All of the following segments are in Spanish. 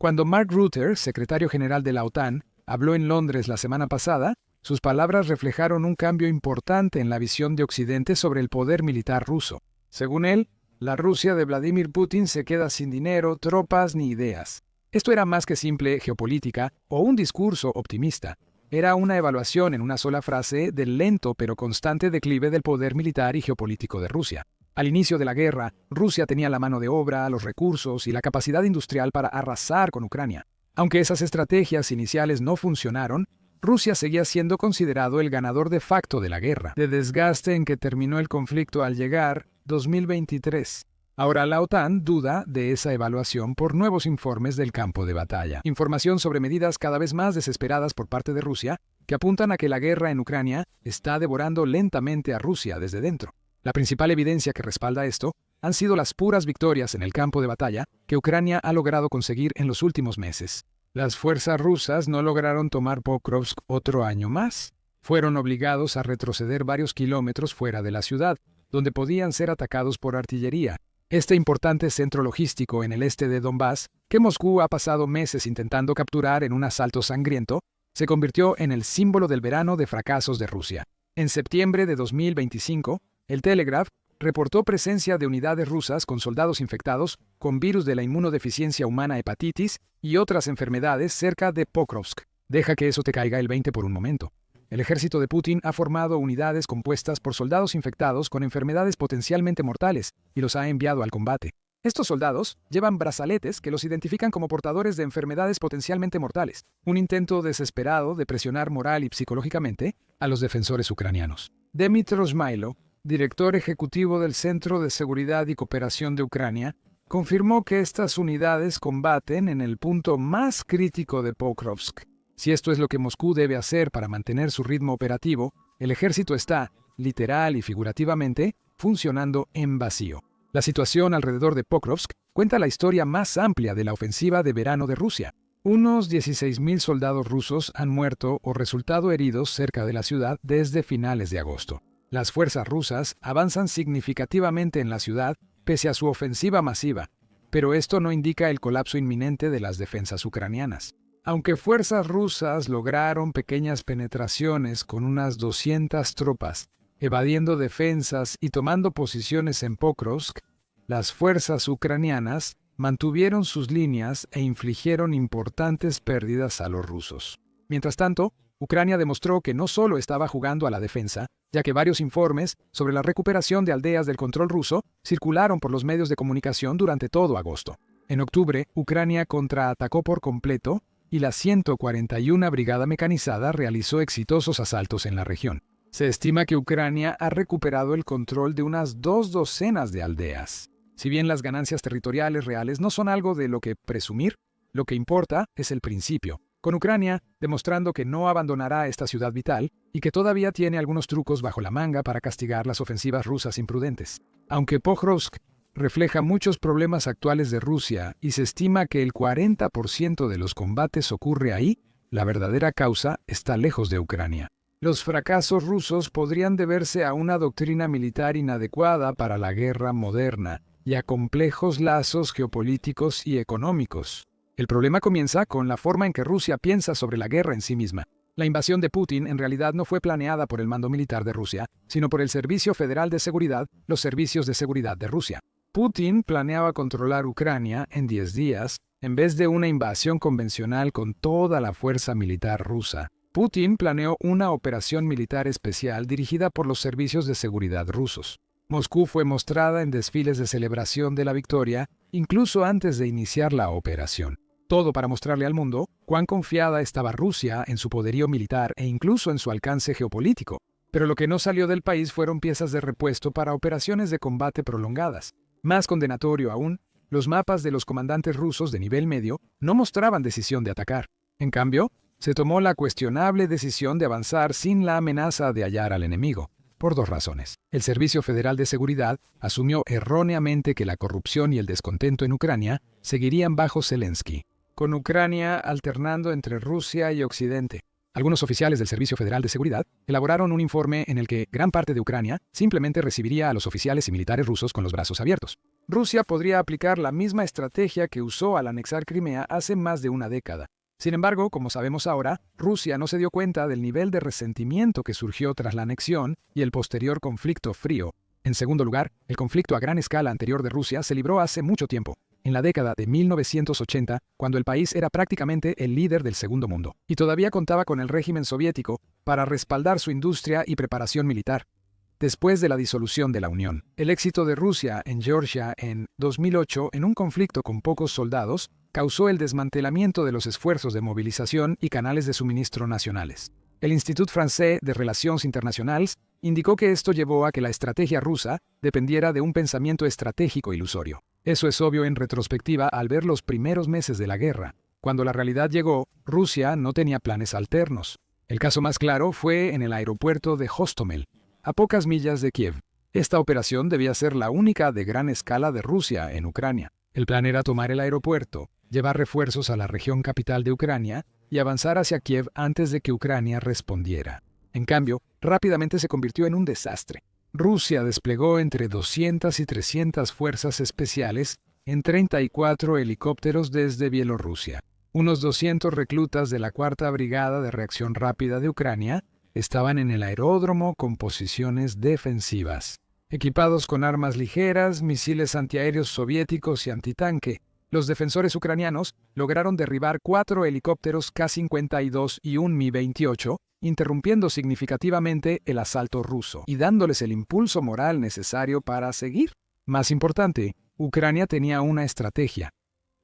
Cuando Mark Rutte, secretario general de la OTAN, habló en Londres la semana pasada, sus palabras reflejaron un cambio importante en la visión de Occidente sobre el poder militar ruso. Según él, la Rusia de Vladimir Putin se queda sin dinero, tropas ni ideas. Esto era más que simple geopolítica o un discurso optimista. Era una evaluación en una sola frase del lento pero constante declive del poder militar y geopolítico de Rusia. Al inicio de la guerra, Rusia tenía la mano de obra, los recursos y la capacidad industrial para arrasar con Ucrania. Aunque esas estrategias iniciales no funcionaron, Rusia seguía siendo considerado el ganador de facto de la guerra, de desgaste en que terminó el conflicto al llegar 2023. Ahora la OTAN duda de esa evaluación por nuevos informes del campo de batalla. Información sobre medidas cada vez más desesperadas por parte de Rusia que apuntan a que la guerra en Ucrania está devorando lentamente a Rusia desde dentro. La principal evidencia que respalda esto han sido las puras victorias en el campo de batalla que Ucrania ha logrado conseguir en los últimos meses. Las fuerzas rusas no lograron tomar Pokrovsk otro año más. Fueron obligados a retroceder varios kilómetros fuera de la ciudad, donde podían ser atacados por artillería. Este importante centro logístico en el este de Donbass, que Moscú ha pasado meses intentando capturar en un asalto sangriento, se convirtió en el símbolo del verano de fracasos de Rusia. En septiembre de 2025, el Telegraph reportó presencia de unidades rusas con soldados infectados con virus de la inmunodeficiencia humana hepatitis y otras enfermedades cerca de Pokrovsk. Deja que eso te caiga el 20 por un momento. El ejército de Putin ha formado unidades compuestas por soldados infectados con enfermedades potencialmente mortales y los ha enviado al combate. Estos soldados llevan brazaletes que los identifican como portadores de enfermedades potencialmente mortales, un intento desesperado de presionar moral y psicológicamente a los defensores ucranianos. Dmytro Zhmailo, director ejecutivo del Centro de Seguridad y Cooperación de Ucrania, confirmó que estas unidades combaten en el punto más crítico de Pokrovsk. Si esto es lo que Moscú debe hacer para mantener su ritmo operativo, el ejército está, literal y figurativamente, funcionando en vacío. La situación alrededor de Pokrovsk cuenta la historia más amplia de la ofensiva de verano de Rusia. Unos 16.000 soldados rusos han muerto o resultado heridos cerca de la ciudad desde finales de agosto. Las fuerzas rusas avanzan significativamente en la ciudad pese a su ofensiva masiva, pero esto no indica el colapso inminente de las defensas ucranianas. Aunque fuerzas rusas lograron pequeñas penetraciones con unas 200 tropas, evadiendo defensas y tomando posiciones en Pokrovsk, las fuerzas ucranianas mantuvieron sus líneas e infligieron importantes pérdidas a los rusos. Mientras tanto, Ucrania demostró que no solo estaba jugando a la defensa, ya que varios informes sobre la recuperación de aldeas del control ruso circularon por los medios de comunicación durante todo agosto. En octubre, Ucrania contraatacó por completo y la 141 Brigada Mecanizada realizó exitosos asaltos en la región. Se estima que Ucrania ha recuperado el control de unas 2 docenas de aldeas. Si bien las ganancias territoriales reales no son algo de lo que presumir, lo que importa es el principio, con Ucrania demostrando que no abandonará esta ciudad vital y que todavía tiene algunos trucos bajo la manga para castigar las ofensivas rusas imprudentes. Aunque Pokrovsk refleja muchos problemas actuales de Rusia y se estima que el 40% de los combates ocurre ahí, la verdadera causa está lejos de Ucrania. Los fracasos rusos podrían deberse a una doctrina militar inadecuada para la guerra moderna y a complejos lazos geopolíticos y económicos. El problema comienza con la forma en que Rusia piensa sobre la guerra en sí misma. La invasión de Putin en realidad no fue planeada por el mando militar de Rusia, sino por el Servicio Federal de Seguridad, los servicios de seguridad de Rusia. Putin planeaba controlar Ucrania en 10 días, en vez de una invasión convencional con toda la fuerza militar rusa. Putin planeó una operación militar especial dirigida por los servicios de seguridad rusos. Moscú fue mostrada en desfiles de celebración de la victoria, incluso antes de iniciar la operación. Todo para mostrarle al mundo cuán confiada estaba Rusia en su poderío militar e incluso en su alcance geopolítico. Pero lo que no salió del país fueron piezas de repuesto para operaciones de combate prolongadas. Más condenatorio aún, los mapas de los comandantes rusos de nivel medio no mostraban decisión de atacar. En cambio, se tomó la cuestionable decisión de avanzar sin la amenaza de hallar al enemigo, por 2 razones. El Servicio Federal de Seguridad asumió erróneamente que la corrupción y el descontento en Ucrania seguirían bajo Zelensky, con Ucrania alternando entre Rusia y Occidente. Algunos oficiales del Servicio Federal de Seguridad elaboraron un informe en el que gran parte de Ucrania simplemente recibiría a los oficiales y militares rusos con los brazos abiertos. Rusia podría aplicar la misma estrategia que usó al anexar Crimea hace más de una década. Sin embargo, como sabemos ahora, Rusia no se dio cuenta del nivel de resentimiento que surgió tras la anexión y el posterior conflicto frío. En segundo lugar, el conflicto a gran escala anterior de Rusia se libró hace mucho tiempo, en la década de 1980, cuando el país era prácticamente el líder del Segundo Mundo, y todavía contaba con el régimen soviético para respaldar su industria y preparación militar. Después de la disolución de la Unión, el éxito de Rusia en Georgia en 2008 en un conflicto con pocos soldados causó el desmantelamiento de los esfuerzos de movilización y canales de suministro nacionales. El Institut Français de Relations Internationales indicó que esto llevó a que la estrategia rusa dependiera de un pensamiento estratégico ilusorio. Eso es obvio en retrospectiva al ver los primeros meses de la guerra. Cuando la realidad llegó, Rusia no tenía planes alternos. El caso más claro fue en el aeropuerto de Hostomel, a pocas millas de Kiev. Esta operación debía ser la única de gran escala de Rusia en Ucrania. El plan era tomar el aeropuerto, llevar refuerzos a la región capital de Ucrania y avanzar hacia Kiev antes de que Ucrania respondiera. En cambio, rápidamente se convirtió en un desastre. Rusia desplegó entre 200 y 300 fuerzas especiales en 34 helicópteros desde Bielorrusia. Unos 200 reclutas de la Cuarta Brigada de Reacción Rápida de Ucrania estaban en el aeródromo con posiciones defensivas. Equipados con armas ligeras, misiles antiaéreos soviéticos y antitanque, los defensores ucranianos lograron derribar 4 helicópteros K-52 y un Mi-28, interrumpiendo significativamente el asalto ruso y dándoles el impulso moral necesario para seguir. Más importante, Ucrania tenía una estrategia: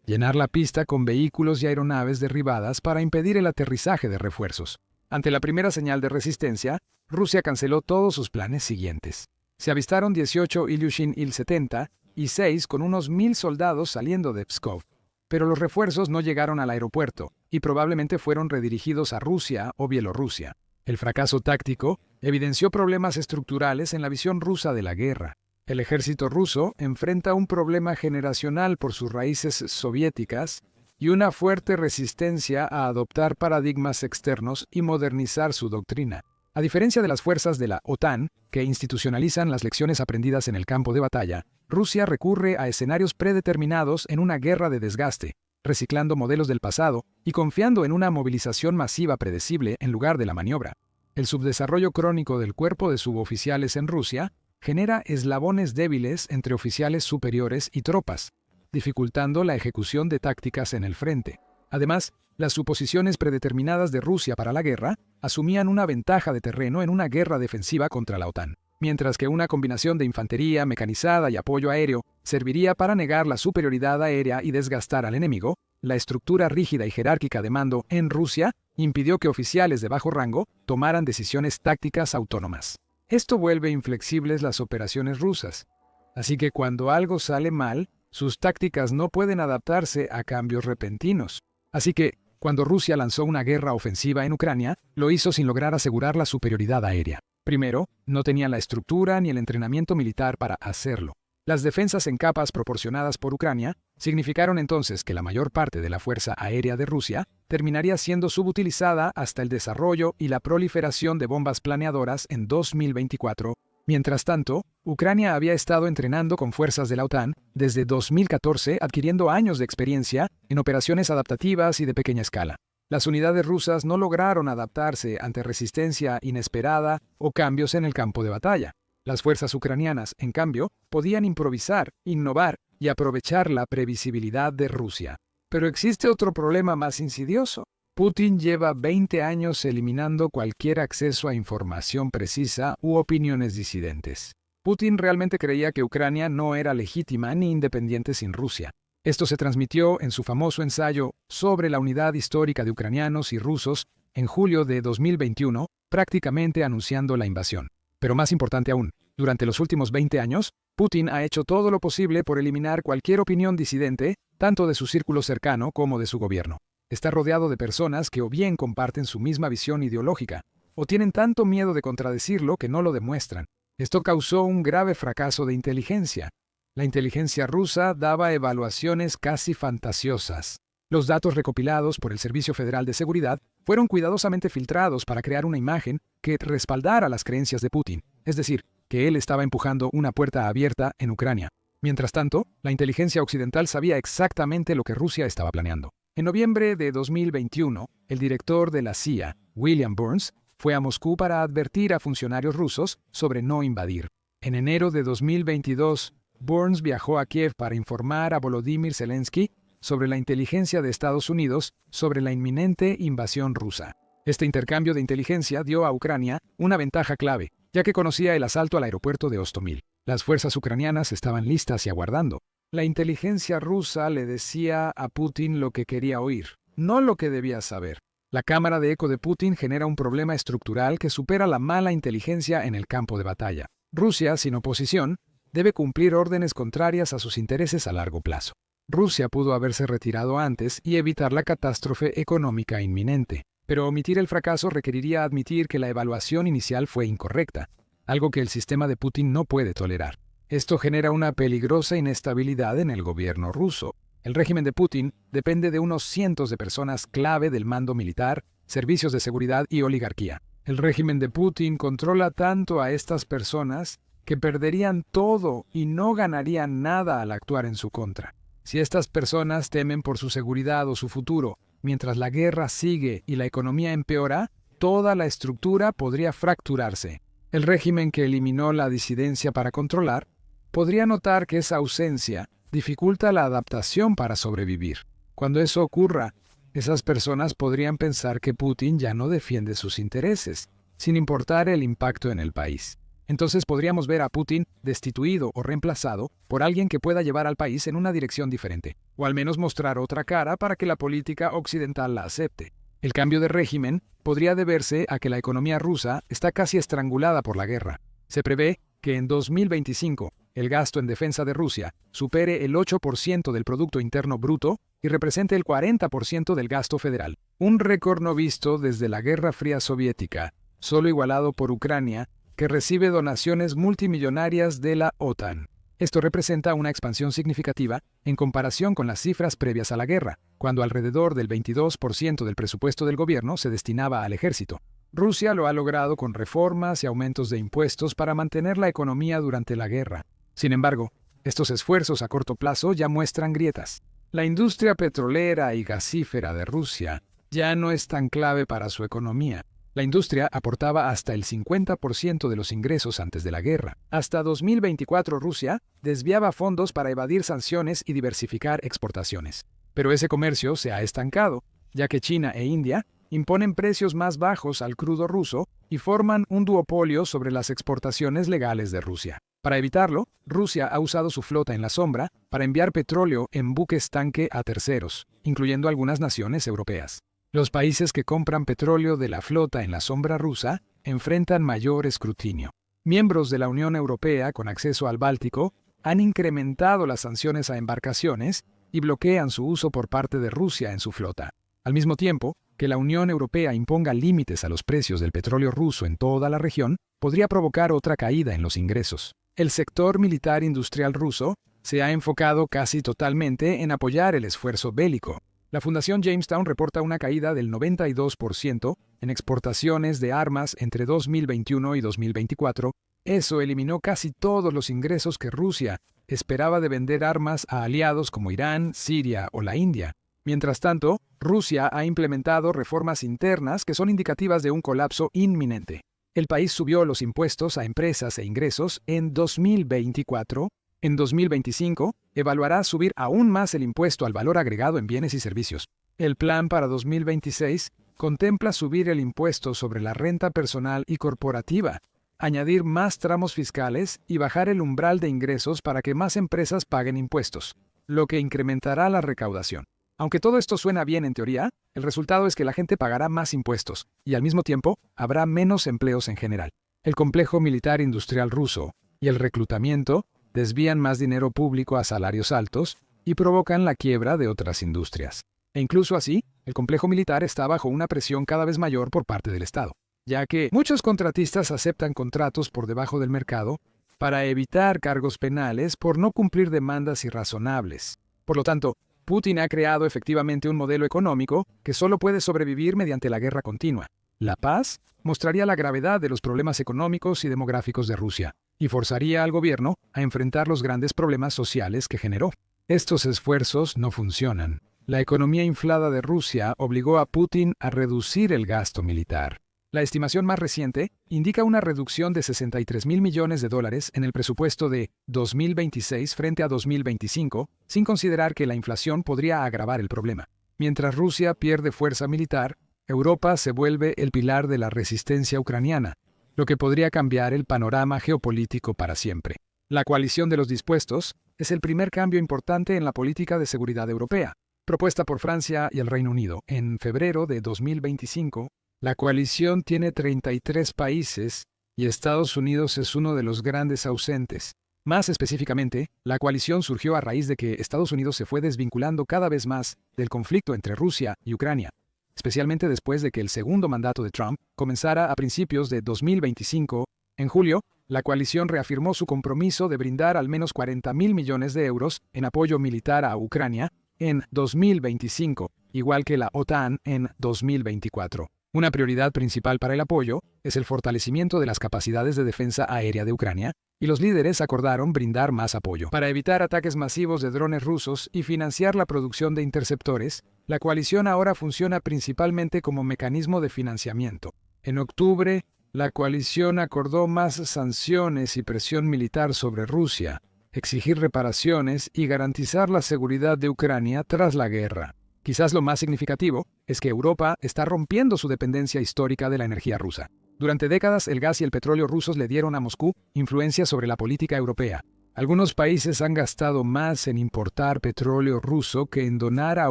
llenar la pista con vehículos y aeronaves derribadas para impedir el aterrizaje de refuerzos. Ante la primera señal de resistencia, Rusia canceló todos sus planes siguientes. Se avistaron 18 Ilyushin Il-70 y 6 con unos 1000 soldados saliendo de Pskov. Pero los refuerzos no llegaron al aeropuerto y probablemente fueron redirigidos a Rusia o Bielorrusia. El fracaso táctico evidenció problemas estructurales en la visión rusa de la guerra. El ejército ruso enfrenta un problema generacional por sus raíces soviéticas y una fuerte resistencia a adoptar paradigmas externos y modernizar su doctrina. A diferencia de las fuerzas de la OTAN, que institucionalizan las lecciones aprendidas en el campo de batalla, Rusia recurre a escenarios predeterminados en una guerra de desgaste, reciclando modelos del pasado y confiando en una movilización masiva predecible en lugar de la maniobra. El subdesarrollo crónico del cuerpo de suboficiales en Rusia genera eslabones débiles entre oficiales superiores y tropas, dificultando la ejecución de tácticas en el frente. Además, las suposiciones predeterminadas de Rusia para la guerra asumían una ventaja de terreno en una guerra defensiva contra la OTAN, mientras que una combinación de infantería mecanizada y apoyo aéreo serviría para negar la superioridad aérea y desgastar al enemigo. La estructura rígida y jerárquica de mando en Rusia impidió que oficiales de bajo rango tomaran decisiones tácticas autónomas. Esto vuelve inflexibles las operaciones rusas. Así que cuando algo sale mal, sus tácticas no pueden adaptarse a cambios repentinos. Así que, cuando Rusia lanzó una guerra ofensiva en Ucrania, lo hizo sin lograr asegurar la superioridad aérea. Primero, no tenía la estructura ni el entrenamiento militar para hacerlo. Las defensas en capas proporcionadas por Ucrania significaron entonces que la mayor parte de la fuerza aérea de Rusia terminaría siendo subutilizada hasta el desarrollo y la proliferación de bombas planeadoras en 2024. Mientras tanto, Ucrania había estado entrenando con fuerzas de la OTAN desde 2014, adquiriendo años de experiencia en operaciones adaptativas y de pequeña escala. Las unidades rusas no lograron adaptarse ante resistencia inesperada o cambios en el campo de batalla. Las fuerzas ucranianas, en cambio, podían improvisar, innovar y aprovechar la previsibilidad de Rusia. Pero existe otro problema más insidioso. Putin lleva 20 años eliminando cualquier acceso a información precisa u opiniones disidentes. Putin realmente creía que Ucrania no era legítima ni independiente sin Rusia. Esto se transmitió en su famoso ensayo sobre la unidad histórica de ucranianos y rusos en julio de 2021, prácticamente anunciando la invasión. Pero más importante aún, durante los últimos 20 años, Putin ha hecho todo lo posible por eliminar cualquier opinión disidente, tanto de su círculo cercano como de su gobierno. Está rodeado de personas que o bien comparten su misma visión ideológica, o tienen tanto miedo de contradecirlo que no lo demuestran. Esto causó un grave fracaso de inteligencia. La inteligencia rusa daba evaluaciones casi fantasiosas. Los datos recopilados por el Servicio Federal de Seguridad fueron cuidadosamente filtrados para crear una imagen que respaldara las creencias de Putin, es decir, que él estaba empujando una puerta abierta en Ucrania. Mientras tanto, la inteligencia occidental sabía exactamente lo que Rusia estaba planeando. En noviembre de 2021, el director de la CIA, William Burns, fue a Moscú para advertir a funcionarios rusos sobre no invadir. En enero de 2022, Burns viajó a Kiev para informar a Volodymyr Zelensky sobre la inteligencia de Estados Unidos sobre la inminente invasión rusa. Este intercambio de inteligencia dio a Ucrania una ventaja clave, ya que conocía el asalto al aeropuerto de Hostomel. Las fuerzas ucranianas estaban listas y aguardando. La inteligencia rusa le decía a Putin lo que quería oír, no lo que debía saber. La cámara de eco de Putin genera un problema estructural que supera la mala inteligencia en el campo de batalla. Rusia, sin oposición, debe cumplir órdenes contrarias a sus intereses a largo plazo. Rusia pudo haberse retirado antes y evitar la catástrofe económica inminente, pero omitir el fracaso requeriría admitir que la evaluación inicial fue incorrecta, algo que el sistema de Putin no puede tolerar. Esto genera una peligrosa inestabilidad en el gobierno ruso. El régimen de Putin depende de unos cientos de personas clave del mando militar, servicios de seguridad y oligarquía. El régimen de Putin controla tanto a estas personas que perderían todo y no ganarían nada al actuar en su contra. Si estas personas temen por su seguridad o su futuro, mientras la guerra sigue y la economía empeora, toda la estructura podría fracturarse. El régimen que eliminó la disidencia para controlar podría notar que esa ausencia dificulta la adaptación para sobrevivir. Cuando eso ocurra, esas personas podrían pensar que Putin ya no defiende sus intereses, sin importar el impacto en el país. Entonces podríamos ver a Putin destituido o reemplazado por alguien que pueda llevar al país en una dirección diferente, o al menos mostrar otra cara para que la política occidental la acepte. El cambio de régimen podría deberse a que la economía rusa está casi estrangulada por la guerra. Se prevé que en 2025 el gasto en defensa de Rusia supere el 8% del Producto Interno Bruto y represente el 40% del gasto federal. Un récord no visto desde la Guerra Fría soviética, solo igualado por Ucrania, que recibe donaciones multimillonarias de la OTAN. Esto representa una expansión significativa en comparación con las cifras previas a la guerra, cuando alrededor del 22% del presupuesto del gobierno se destinaba al ejército. Rusia lo ha logrado con reformas y aumentos de impuestos para mantener la economía durante la guerra. Sin embargo, estos esfuerzos a corto plazo ya muestran grietas. La industria petrolera y gasífera de Rusia ya no es tan clave para su economía. La industria aportaba hasta el 50% de los ingresos antes de la guerra. Hasta 2024 Rusia desviaba fondos para evadir sanciones y diversificar exportaciones. Pero ese comercio se ha estancado, ya que China e India imponen precios más bajos al crudo ruso y forman un duopolio sobre las exportaciones legales de Rusia. Para evitarlo, Rusia ha usado su flota en la sombra para enviar petróleo en buques tanque a terceros, incluyendo algunas naciones europeas. Los países que compran petróleo de la flota en la sombra rusa enfrentan mayor escrutinio. Miembros de la Unión Europea con acceso al Báltico han incrementado las sanciones a embarcaciones y bloquean su uso por parte de Rusia en su flota. Al mismo tiempo, que la Unión Europea imponga límites a los precios del petróleo ruso en toda la región podría provocar otra caída en los ingresos. El sector militar industrial ruso se ha enfocado casi totalmente en apoyar el esfuerzo bélico. La Fundación Jamestown reporta una caída del 92% en exportaciones de armas entre 2021 y 2024. Eso eliminó casi todos los ingresos que Rusia esperaba de vender armas a aliados como Irán, Siria o la India. Mientras tanto, Rusia ha implementado reformas internas que son indicativas de un colapso inminente. El país subió los impuestos a empresas e ingresos en 2024. En 2025, evaluará subir aún más el impuesto al valor agregado en bienes y servicios. El plan para 2026 contempla subir el impuesto sobre la renta personal y corporativa, añadir más tramos fiscales y bajar el umbral de ingresos para que más empresas paguen impuestos, lo que incrementará la recaudación. Aunque todo esto suena bien en teoría, el resultado es que la gente pagará más impuestos y al mismo tiempo habrá menos empleos en general. El complejo militar industrial ruso y el reclutamiento desvían más dinero público a salarios altos y provocan la quiebra de otras industrias. E incluso así, el complejo militar está bajo una presión cada vez mayor por parte del Estado, ya que muchos contratistas aceptan contratos por debajo del mercado para evitar cargos penales por no cumplir demandas irrazonables. Por lo tanto, Putin ha creado efectivamente un modelo económico que solo puede sobrevivir mediante la guerra continua. La paz mostraría la gravedad de los problemas económicos y demográficos de Rusia. y forzaría al gobierno a enfrentar los grandes problemas sociales que generó. Estos esfuerzos no funcionan. La economía inflada de Rusia obligó a Putin a reducir el gasto militar. La estimación más reciente indica una reducción de 63.000 millones de dólares en el presupuesto de 2026 frente a 2025, sin considerar que la inflación podría agravar el problema. Mientras Rusia pierde fuerza militar, Europa se vuelve el pilar de la resistencia ucraniana, lo que podría cambiar el panorama geopolítico para siempre. La coalición de los dispuestos es el primer cambio importante en la política de seguridad europea, propuesta por Francia y el Reino Unido. En febrero de 2025, la coalición tiene 33 países y Estados Unidos es uno de los grandes ausentes. Más específicamente, la coalición surgió a raíz de que Estados Unidos se fue desvinculando cada vez más del conflicto entre Rusia y Ucrania, especialmente después de que el segundo mandato de Trump comenzara a principios de 2025. En julio, la coalición reafirmó su compromiso de brindar al menos 40.000 millones de euros en apoyo militar a Ucrania en 2025, igual que la OTAN en 2024. Una prioridad principal para el apoyo es el fortalecimiento de las capacidades de defensa aérea de Ucrania, y los líderes acordaron brindar más apoyo. Para evitar ataques masivos de drones rusos y financiar la producción de interceptores, la coalición ahora funciona principalmente como mecanismo de financiamiento. En octubre, la coalición acordó más sanciones y presión militar sobre Rusia, exigir reparaciones y garantizar la seguridad de Ucrania tras la guerra. Quizás lo más significativo es que Europa está rompiendo su dependencia histórica de la energía rusa. Durante décadas, el gas y el petróleo rusos le dieron a Moscú influencia sobre la política europea. Algunos países han gastado más en importar petróleo ruso que en donar a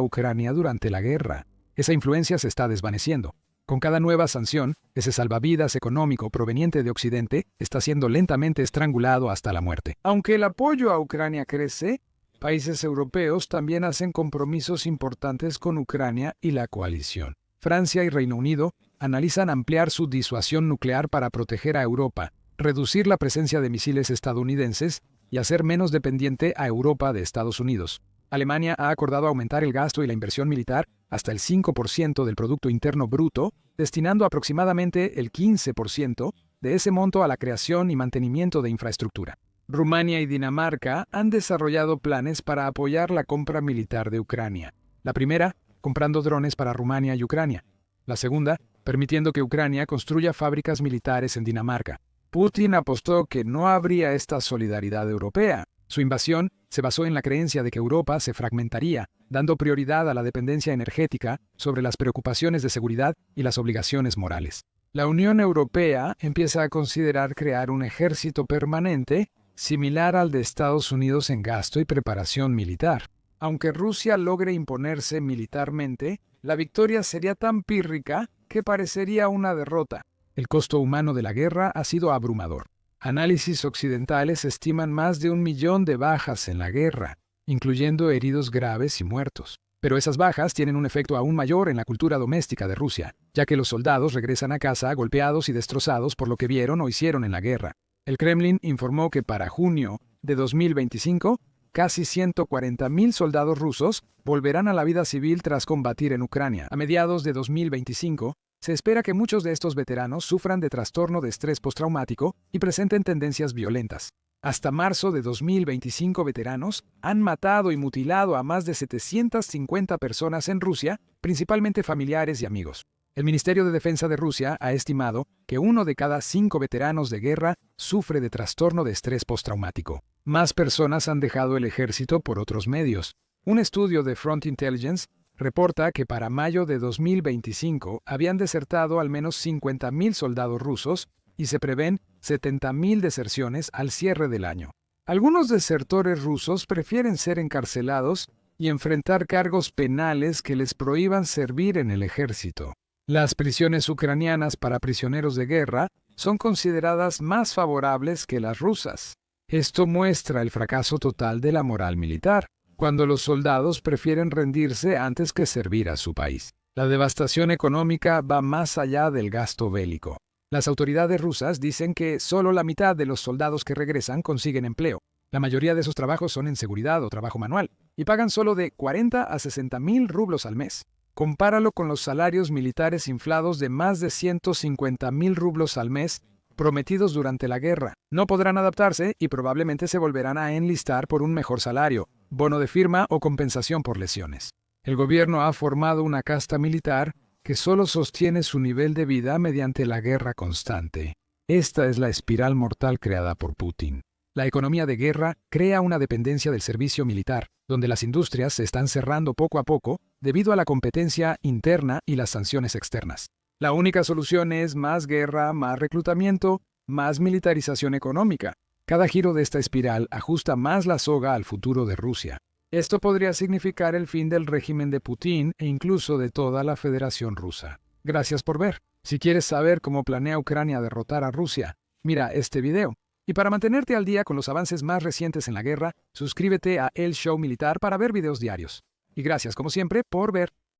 Ucrania durante la guerra. Esa influencia se está desvaneciendo. Con cada nueva sanción, ese salvavidas económico proveniente de Occidente está siendo lentamente estrangulado hasta la muerte. Aunque el apoyo a Ucrania crece, países europeos también hacen compromisos importantes con Ucrania y la coalición. Francia y Reino Unido analizan ampliar su disuasión nuclear para proteger a Europa, reducir la presencia de misiles estadounidenses y hacer menos dependiente a Europa de Estados Unidos. Alemania ha acordado aumentar el gasto y la inversión militar hasta el 5% del Producto Interno Bruto, destinando aproximadamente el 15% de ese monto a la creación y mantenimiento de infraestructura. Rumania y Dinamarca han desarrollado planes para apoyar la compra militar de Ucrania. La primera, comprando drones para Rumania y Ucrania. La segunda, permitiendo que Ucrania construya fábricas militares en Dinamarca. Putin apostó que no habría esta solidaridad europea. Su invasión se basó en la creencia de que Europa se fragmentaría, dando prioridad a la dependencia energética sobre las preocupaciones de seguridad y las obligaciones morales. La Unión Europea empieza a considerar crear un ejército permanente similar al de Estados Unidos en gasto y preparación militar. Aunque Rusia logre imponerse militarmente, la victoria sería tan pírrica que parecería una derrota. El costo humano de la guerra ha sido abrumador. Análisis occidentales estiman más de 1 millón de bajas en la guerra, incluyendo heridos graves y muertos. Pero esas bajas tienen un efecto aún mayor en la cultura doméstica de Rusia, ya que los soldados regresan a casa golpeados y destrozados por lo que vieron o hicieron en la guerra. El Kremlin informó que para junio de 2025, casi 140.000 soldados rusos volverán a la vida civil tras combatir en Ucrania. A mediados de 2025, se espera que muchos de estos veteranos sufran de trastorno de estrés postraumático y presenten tendencias violentas. Hasta marzo de 2025, veteranos han matado y mutilado a más de 750 personas en Rusia, principalmente familiares y amigos. El Ministerio de Defensa de Rusia ha estimado que 1 de cada 5 veteranos de guerra sufre de trastorno de estrés postraumático. Más personas han dejado el ejército por otros medios. Un estudio de Front Intelligence reporta que para mayo de 2025 habían desertado al menos 50.000 soldados rusos y se prevén 70.000 deserciones al cierre del año. Algunos desertores rusos prefieren ser encarcelados y enfrentar cargos penales que les prohíban servir en el ejército. Las prisiones ucranianas para prisioneros de guerra son consideradas más favorables que las rusas. Esto muestra el fracaso total de la moral militar, cuando los soldados prefieren rendirse antes que servir a su país. La devastación económica va más allá del gasto bélico. Las autoridades rusas dicen que solo la mitad de los soldados que regresan consiguen empleo. La mayoría de esos trabajos son en seguridad o trabajo manual, y pagan solo de 40 a 60.000 rublos al mes. Compáralo con los salarios militares inflados de más de 150.000 rublos al mes prometidos durante la guerra. No podrán adaptarse y probablemente se volverán a enlistar por un mejor salario, bono de firma o compensación por lesiones. El gobierno ha formado una casta militar que solo sostiene su nivel de vida mediante la guerra constante. Esta es la espiral mortal creada por Putin. La economía de guerra crea una dependencia del servicio militar, donde las industrias se están cerrando poco a poco debido a la competencia interna y las sanciones externas. La única solución es más guerra, más reclutamiento, más militarización económica. Cada giro de esta espiral ajusta más la soga al futuro de Rusia. Esto podría significar el fin del régimen de Putin e incluso de toda la Federación Rusa. Gracias por ver. Si quieres saber cómo planea Ucrania derrotar a Rusia, mira este video. Y para mantenerte al día con los avances más recientes en la guerra, suscríbete a El Show Militar para ver videos diarios. Y gracias, como siempre, por ver.